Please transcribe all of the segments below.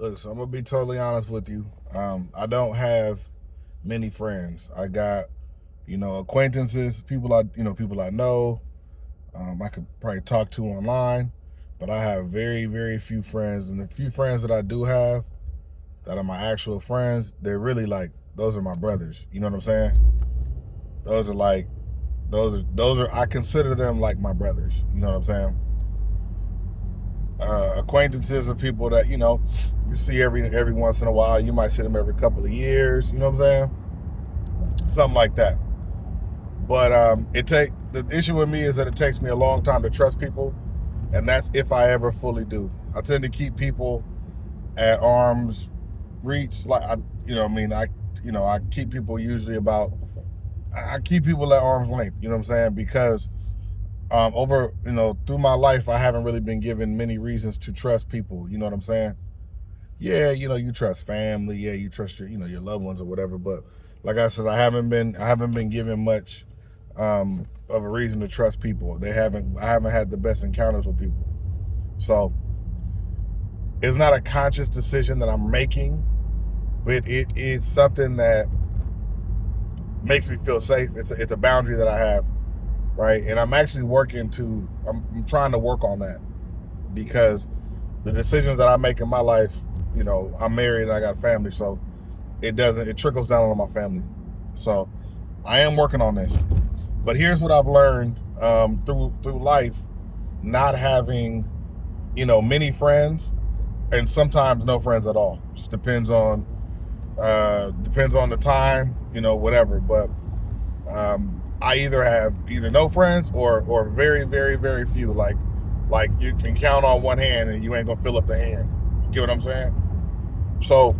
Look, so I'm gonna be totally honest with you. I don't have many friends. I got, acquaintances, people I know. I could probably talk to online, but I have very, very few friends. And the few friends that I do have, that are my actual friends, they're really like those are my brothers. You know what I'm saying? Those are like those are I consider them like my brothers. You know what I'm saying? Acquaintances are people that you see every once in a while. You might see them every couple of years. You know what I'm saying? Something like that. But the issue with me is that it takes me a long time to trust people, and that's if I ever fully do. I tend to keep people at arm's reach. Like I keep people usually about. I keep people at arm's length. You know what I'm saying? Because over through my life, I haven't really been given many reasons to trust people. You know what I'm saying? Yeah, you trust family. Yeah, you trust your loved ones or whatever. But like I said, I haven't been given much of a reason to trust people. I haven't had the best encounters with people. So it's not a conscious decision that I'm making, but it's something that makes me feel safe. It's a boundary that I have, right? And I'm actually I'm trying to work on that, because the decisions that I make in my life, I'm married and I got a family, so it trickles down on my family. So I am working on this. But here's what I've learned through life, not having, many friends, and sometimes no friends at all. Just depends on the time, whatever. But I either have no friends or very, very, very few. Like you can count on one hand, and you ain't gonna fill up the hand. You get what I'm saying? So,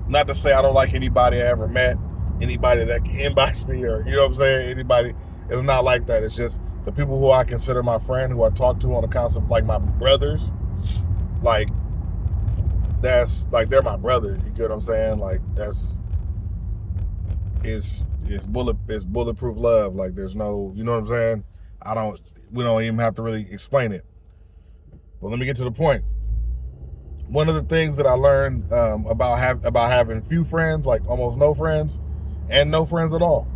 not to say I don't like anybody I ever met, anybody that can inbox me, or you know what I'm saying. Anybody, it's not like that. It's just the people who I consider my friend, who I talk to on a constant, like my brothers. Like that's like they're my brothers. You get what I'm saying? Like it's bulletproof love. Like there's no, you know what I'm saying? We don't even have to really explain it. But let me get to the point. One of the things that I learned about having few friends, like almost no friends, and no friends at all,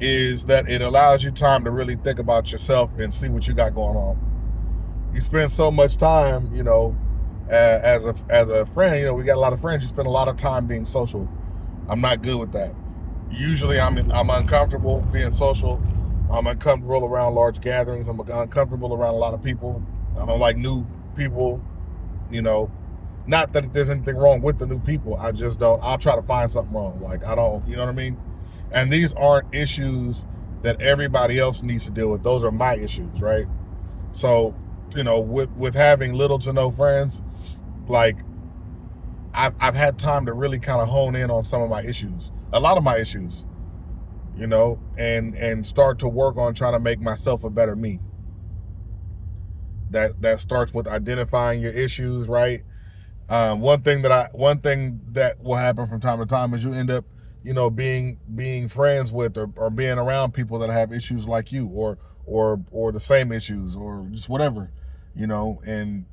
is that it allows you time to really think about yourself and see what you got going on. You spend so much time, as a friend. We got a lot of friends. You spend a lot of time being social. I'm not good with that. Usually, I'm uncomfortable being social. I'm uncomfortable around large gatherings. I'm uncomfortable around a lot of people. I don't like new people. Not that there's anything wrong with the new people. I just don't. I'll try to find something wrong. Like I don't. You know what I mean? And these aren't issues that everybody else needs to deal with. Those are my issues, right? So, with having little to no friends, like I've had time to really kind of hone in on some of my issues, a lot of my issues, and start to work on trying to make myself a better me. That starts with identifying your issues, right? One thing that will happen from time to time is you end up, being friends with or being around people that have issues like you, or the same issues, or just whatever, and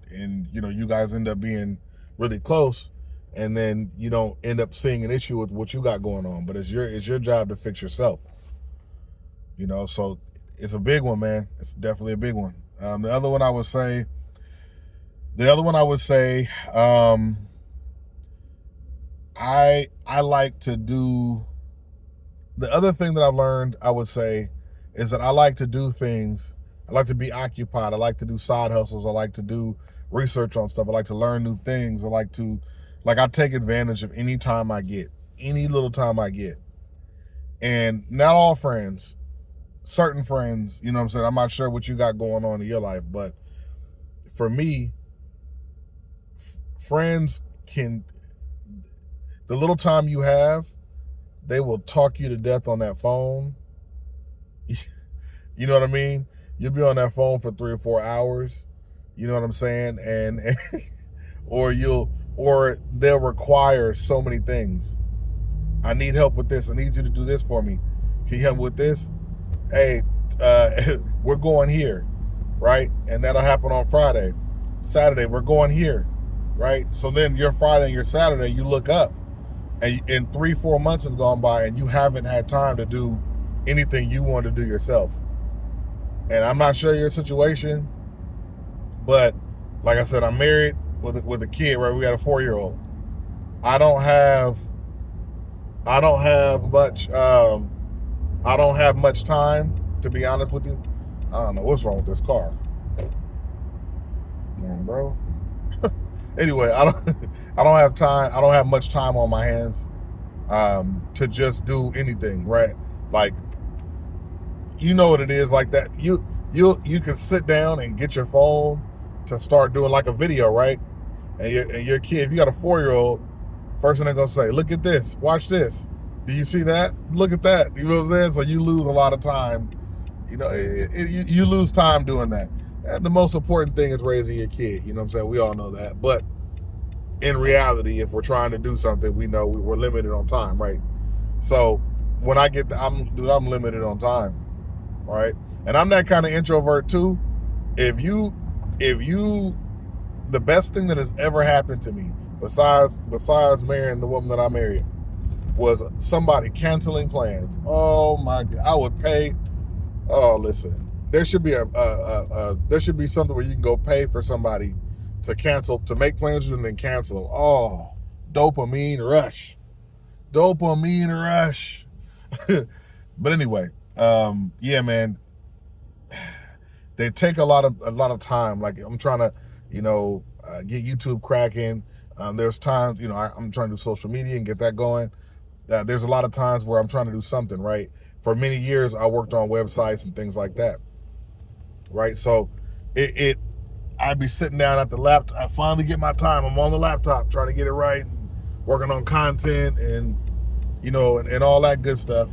you guys end up being really close, and then you don't end up seeing an issue with what you got going on. But it's your job to fix yourself. So it's a big one, man. It's definitely a big one. The other one I would say, I like to do. The other thing that I've learned, I would say, is that I like to do things. I like to be occupied. I like to do side hustles. I like to do research on stuff. I like to learn new things. I take advantage of any time I get, any little time I get. And not all friends, certain friends, you know what I'm saying? I'm not sure what you got going on in your life, but for me, friends the little time you have, they will talk you to death on that phone. You know what I mean? You'll be on that phone for 3 or 4 hours. You know what I'm saying? And or they'll require so many things. I need help with this. I need you to do this for me. Can you help me with this? Hey, we're going here, right? And that'll happen on Friday. Saturday, we're going here. right? So then your Friday and your Saturday, you look up, and 3-4 months have gone by, and you haven't had time to do anything you want to do yourself. And I'm not sure your situation, but like I said, I'm married with a kid, right? We got a 4-year-old. I don't have much. I don't have much time, to be honest with you. I don't know what's wrong with this car. Come on, bro. Anyway, I don't have time. I don't have much time on my hands to just do anything, right? Like, you know what it is like that. You can sit down and get your phone to start doing like a video, right? And your kid, if you got a 4-year-old, first thing they're gonna say, look at this, watch this. Do you see that? Look at that. You know what I'm saying? So you lose a lot of time. You know, you lose time doing that. And the most important thing is raising your kid. You know what I'm saying? We all know that. But in reality, if we're trying to do something, we know we're limited on time, right? So when I get I'm limited on time, right? And I'm that kind of introvert too. If you, the best thing that has ever happened to me, besides marrying the woman that I married, was somebody canceling plans. Oh my God, I would pay. Oh, listen, there should be there should be something where you can go pay for somebody to cancel, to make plans and then cancel. Oh, dopamine rush. But anyway, yeah, man, they take a lot of time. Like, I'm trying to, get YouTube cracking. There's times, I'm trying to do social media and get that going. There's a lot of times where I'm trying to do something, right? For many years, I worked on websites and things like that, right? So I'd be sitting down at the laptop. I finally get my time. I'm on the laptop trying to get it right, and working on content and, and all that good stuff.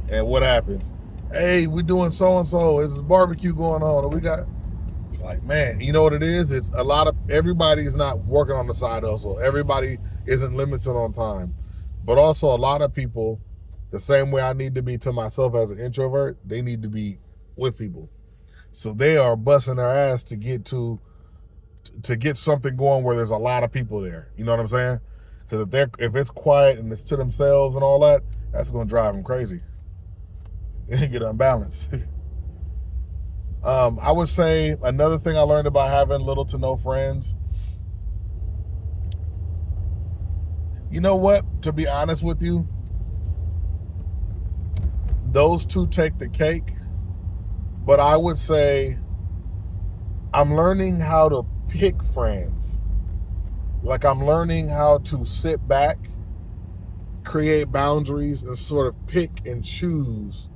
And what happens? Hey, we're doing so-and-so. There's a barbecue going on. And it's like, man, you know what it is? It's everybody's not working on the side hustle. Everybody isn't limited on time. But also a lot of people, the same way I need to be to myself as an introvert, they need to be with people. So they are busting their ass to get something going where there's a lot of people there. You know what I'm saying? Because if it's quiet and it's to themselves and all that, that's going to drive them crazy. They get unbalanced. I would say another thing I learned about having little to no friends, you know what? To be honest with you, those two take the cake. But I would say I'm learning how to pick friends. Like, I'm learning how to sit back, create boundaries, and sort of pick and choose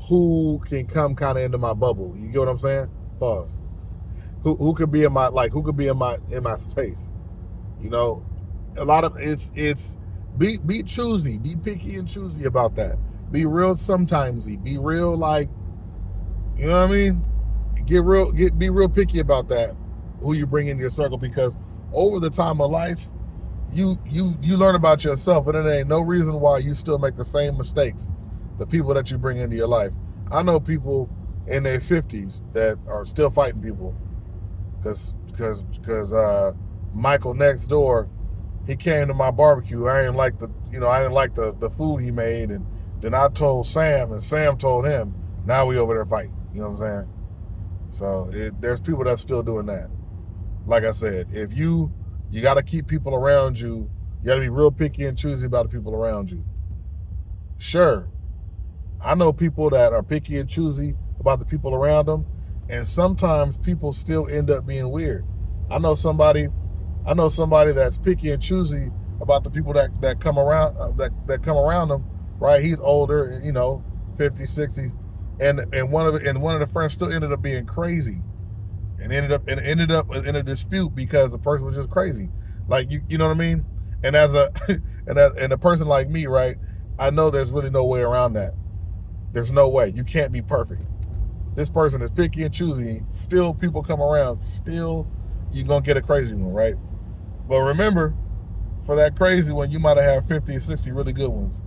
who can come kind of into my bubble. You get what I'm saying? Pause. Who could be in my space? A lot of it's be choosy, be picky and choosy about that. Be real sometimesy. Be real, like, you know what I mean? Be real picky about that, who you bring into your circle, because over the time of life, you learn about yourself, and there ain't no reason why you still make the same mistakes. The people that you bring into your life. I know people in their 50s that are still fighting people because Michael next door, he came to my barbecue. I didn't like the food he made, and then I told Sam, and Sam told him. Now we over there fighting. You know what I'm saying? So there's people that's still doing that. Like I said, if you got to keep people around you. You got to be real picky and choosy about the people around you. Sure, I know people that are picky and choosy about the people around them, and sometimes people still end up being weird. I know somebody that's picky and choosy about the people that come around that come around them. Right? He's older, 50s, 60s, and one of the friends still ended up being crazy, and ended up in a dispute because the person was just crazy. Like, you know what I mean? And as a person like me, right? I know there's really no way around that. There's no way. You can't be perfect. This person is picky and choosy. Still, people come around. Still, you're going to get a crazy one, right? But remember, for that crazy one, you might have had 50 or 60 really good ones,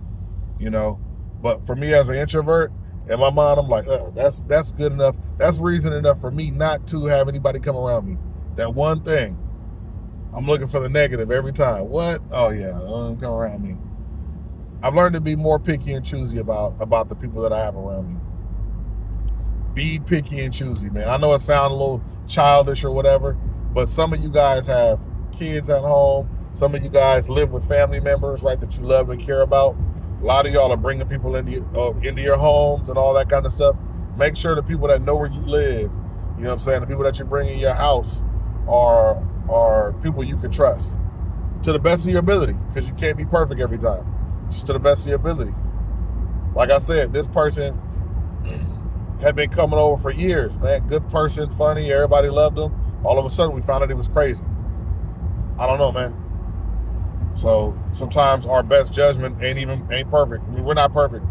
But for me as an introvert, in my mind, I'm like, that's good enough. That's reason enough for me not to have anybody come around me. That one thing. I'm looking for the negative every time. What? Oh yeah, don't come around me. I've learned to be more picky and choosy about the people that I have around me. Be picky and choosy, man. I know it sounds a little childish or whatever, but some of you guys have kids at home. Some of you guys live with family members, right, that you love and care about. A lot of y'all are bringing people into your homes and all that kind of stuff. Make sure the people that know where you live, you know what I'm saying, the people that you bring in your house are people you can trust to the best of your ability, because you can't be perfect every time. Just to the best of your ability. Like I said, this person had been coming over for years, man. Good person, funny, everybody loved him. All of a sudden, we found out he was crazy. I don't know, man. So sometimes our best judgment ain't perfect. I mean, we're not perfect.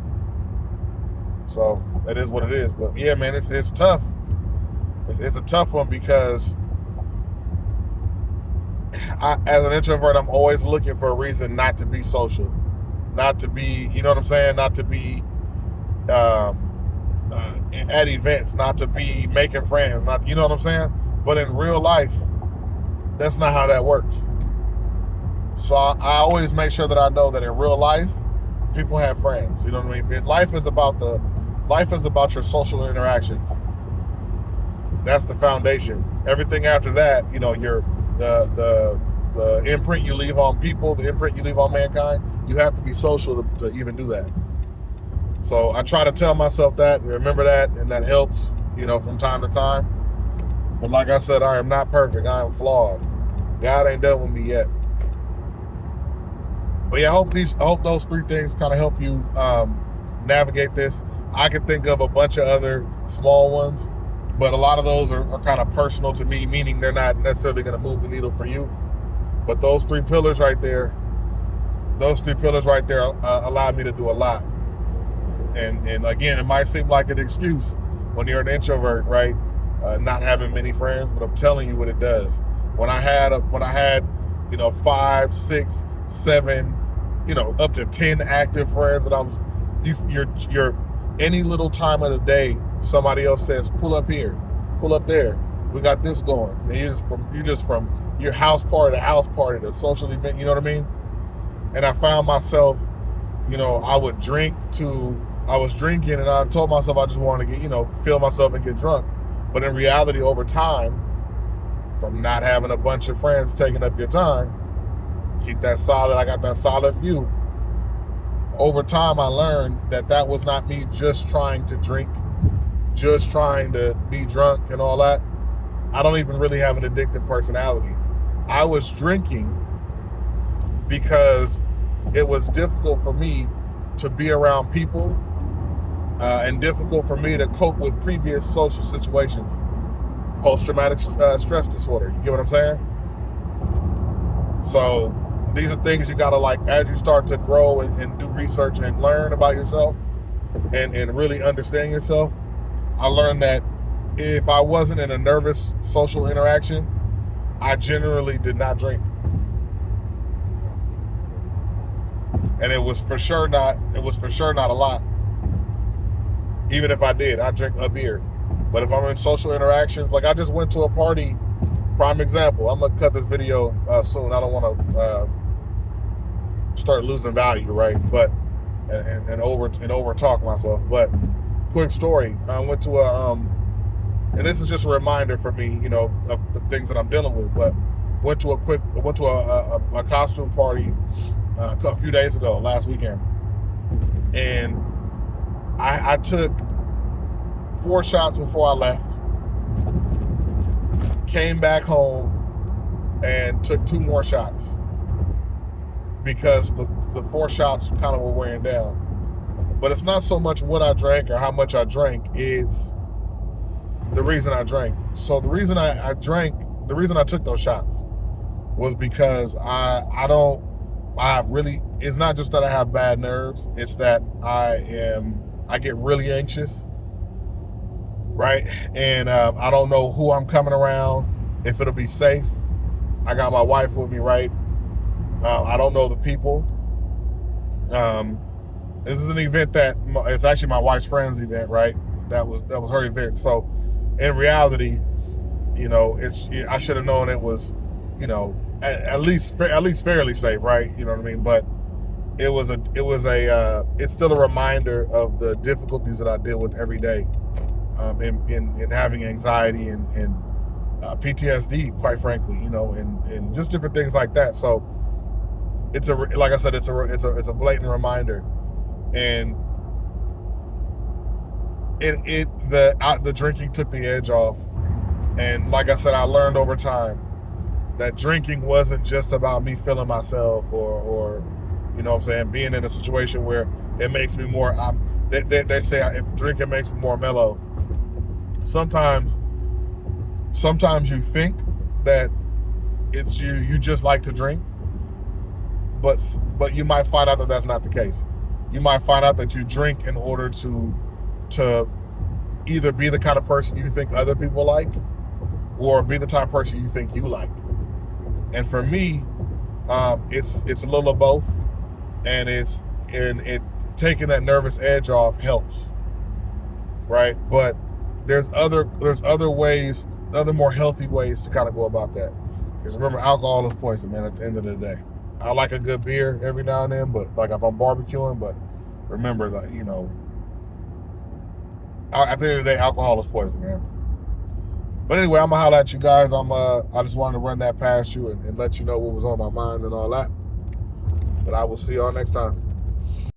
So that is what it is. But yeah, man, it's tough. It's a tough one because as an introvert, I'm always looking for a reason not to be social, not to be, you know what I'm saying, not to be at events, not to be making friends, not, you know what I'm saying. But in real life, that's not how that works. So I always make sure that I know that in real life, people have friends. You know what I mean? Life is about your social interactions. That's the foundation. Everything after that, you know, the imprint you leave on people, the imprint you leave on mankind, you have to be social to even do that. So I try to tell myself that, remember that, and that helps, you know, from time to time. But like I said, I am not perfect. I am flawed. God ain't done with me yet. But yeah, I hope those three things kind of help you navigate this. I could think of a bunch of other small ones, but a lot of those are kind of personal to me, meaning they're not necessarily going to move the needle for you. But those three pillars right there allow me to do a lot. And again, it might seem like an excuse when you're an introvert, right? Not having many friends, but I'm telling you what it does. When I had, 5, 6, 7, up to 10 active friends, and you're any little time of the day, somebody else says, pull up here, pull up there. We got this going. And you're just from your house party to house party to social event, you know what I mean? And I found myself, I was drinking and I told myself I just wanted to get, feel myself and get drunk. But in reality, over time, from not having a bunch of friends taking up your time, keep that solid, I got that solid few. Over time, I learned that was not me just trying to drink, just trying to be drunk and all that. I don't even really have an addictive personality. I was drinking because it was difficult for me to be around people and difficult for me to cope with previous social situations. Post-traumatic stress disorder. You get what I'm saying? So these are things you gotta, as you start to grow and do research and learn about yourself and really understand yourself, I learned that if I wasn't in a nervous social interaction, I generally did not drink. And it was for sure not a lot. Even if I did, I drink a beer. But if I'm in social interactions, like I just went to a party, prime example, I'm gonna cut this video soon. I don't wanna start losing value, right? But and over talk myself. But quick story, I went to and this is just a reminder for me, of the things that I'm dealing with, but went to a costume party a few days ago, last weekend. And I took 4 shots before I left, came back home and took 2 more shots because the 4 shots kind of were wearing down. But it's not so much what I drank or how much I drank, it's the reason I drank. So the reason I drank, the reason I took those shots was because it's not just that I have bad nerves, it's that I get really anxious, right? And I don't know who I'm coming around, if it'll be safe. I got my wife with me, right? I don't know the people. This is an event it's actually my wife's friend's event, right? That was her event. So in reality, I should have known it was, at least fairly safe, right? You know what I mean? But it's still a reminder of the difficulties that I deal with every day, in having anxiety and PTSD, quite frankly, and just different things like that. So like I said, it's a blatant reminder, and the drinking took the edge off, and like I said, I learned over time that drinking wasn't just about me feeling myself or what I'm saying, being in a situation where it makes me more. They say if drinking makes me more mellow. Sometimes you think that it's you just like to drink, but you might find out that that's not the case. You might find out that you drink in order to either be the kind of person you think other people like, or be the type of person you think you like. And for me, it's a little of both, and it taking that nervous edge off helps, right? But there's other ways, other more healthy ways to kind of go about that. Because remember, alcohol is poison, man. At the end of the day, I like a good beer every now and then, but like if I'm barbecuing, but remember, like at the end of the day, alcohol is poison, man. But anyway, I'm gonna holler at you guys. I just wanted to run that past you and let you know what was on my mind and all that. But I will see y'all next time.